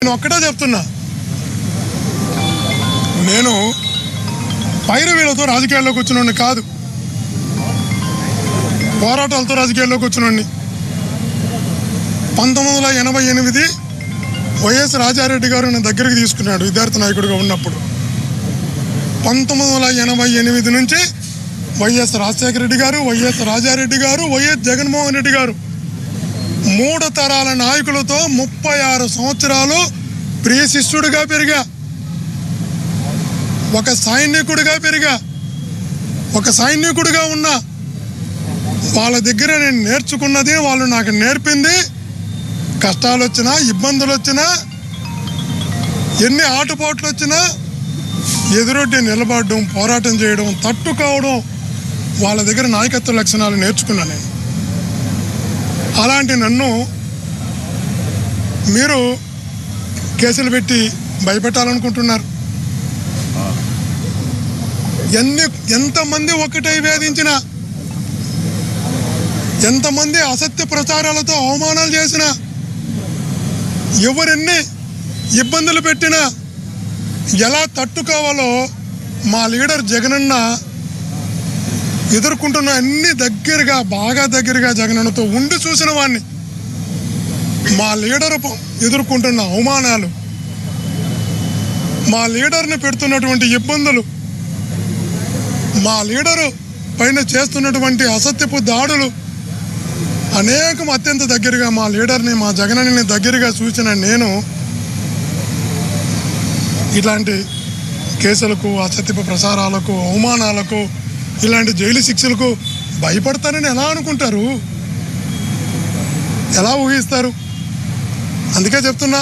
నేను ఒక్కటే చెప్తున్నా, నేను పైరవీలతో రాజకీయాల్లోకి వచ్చినోడిని కాదు, పోరాటాలతో రాజకీయాల్లోకి వచ్చినోడిని. 1988 వైఎస్ రాజారెడ్డి గారు నన్ను దగ్గరికి తీసుకున్నాడు విద్యార్థి నాయకుడిగా ఉన్నప్పుడు. 1988 నుంచి వైఎస్ రాజశేఖర రెడ్డి గారు, వైఎస్ రాజారెడ్డి గారు, వైఎస్ జగన్మోహన్ రెడ్డి గారు 3 తరాల నాయకులతో 36 సంవత్సరాలు ప్రియ శిష్యుడిగా పెరిగా, ఒక సైనికుడిగా ఉన్నా. వాళ్ళ దగ్గర నేను నేర్చుకున్నది, వాళ్ళు నాకు నేర్పింది, కష్టాలు వచ్చినా, ఇబ్బందులు వచ్చినా, ఎన్ని ఆటుపోట్లు వచ్చినా ఎదురొడ్డి నిలబడడం, పోరాటం చేయడం, తట్టుకోవడం, వాళ్ళ దగ్గర నాయకత్వ లక్షణాలు నేర్చుకున్నాను నేను. అలాంటి నన్ను మీరు కేసులు పెట్టి భయపెట్టాలనుకుంటున్నారు. ఎంతమంది ఒకటై వేధించినా, ఎంతమంది అసత్య ప్రచారాలతో అవమానాలు చేసినా, ఎవరెన్ని ఇబ్బందులు పెట్టినా ఎలా తట్టుకోవాలో మా లీడర్ జగనన్న ఎదుర్కొంటున్న అన్ని దగ్గరగా, బాగా దగ్గరగా జగనన్నతో ఉండి చూసిన వాడిని. మా లీడర్ ఎదుర్కొంటున్న అవమానాలు, మా లీడర్ని పెడుతున్నటువంటి ఇబ్బందులు, మా లీడరు పైన చేస్తున్నటువంటి అసత్యపు దాడులు అనేకం అత్యంత దగ్గరగా మా లీడర్ని, మా జగనన్నని దగ్గరగా చూసిన నేను ఇలాంటి కేసులకు, అసత్యపు ప్రసారాలకు, అవమానాలకు, ఇలాంటి జైలు శిక్షలకు భయపడతారని ఎలా అనుకుంటారు? ఎలా ఊహిస్తారు? అందుకే చెప్తున్నా,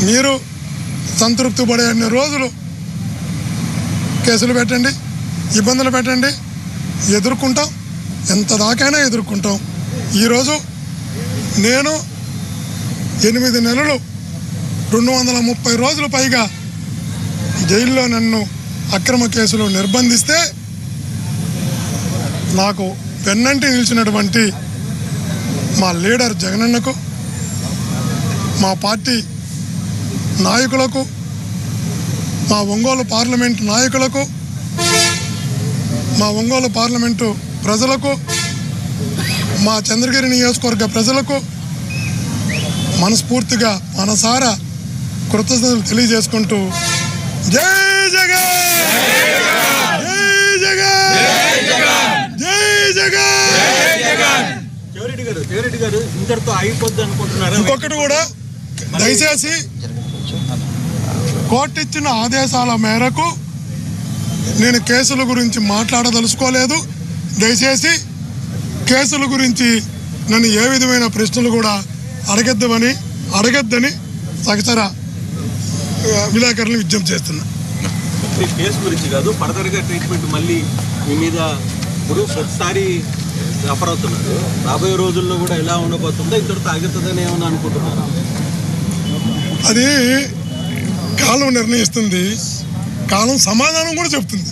మీరు సంతృప్తి పడే అన్ని రోజులు కేసులు పెట్టండి, ఇబ్బందులు పెట్టండి, ఎదుర్కొంటాం, ఎంత దాకైనా ఎదుర్కొంటాం. ఈరోజు నేను 8 నెలలు 230 రోజులు పైగా జైల్లో నన్ను అక్రమ కేసులు నిర్బంధిస్తే నాకు వెన్నంటి నిలిచినటువంటి మా లీడర్ జగనన్నకు, మా పార్టీ నాయకులకు, మా ఒంగోలు పార్లమెంటు నాయకులకు, మా ఒంగోలు పార్లమెంటు ప్రజలకు, మా చంద్రగిరి నియోజకవర్గ ప్రజలకు మనస్ఫూర్తిగా, మనసారా కృతజ్ఞతలు తెలియజేసుకుంటూ జై జగన్, జై జగన్, జై జగన్. ఇంకొకటి కూడా, దయచేసి కోర్టు ఇచ్చిన ఆదేశాల మేరకు నేను కేసుల గురించి మాట్లాడదలుచుకోలేదు. దయచేసి కేసుల గురించి నన్ను ఏ విధమైన ప్రశ్నలు కూడా అడగద్దని సహచర విలేకరులు విజ్ఞప్తి చేస్తున్నా. కేసు గురించి కాదు, ఫర్దర్గా ట్రీట్మెంట్ మళ్ళీ మీ మీద ఇప్పుడు ప్రతిసారి సఫర్ అవుతున్నారు. రాబోయే రోజుల్లో కూడా ఎలా ఉండబోతుందో, ఇంతటితో ఆగుతుందని ఏమన్నా అనుకుంటున్నారు? అది కాలం నిర్ణయిస్తుంది, కాలం సమాధానం కూడా చెప్తుంది.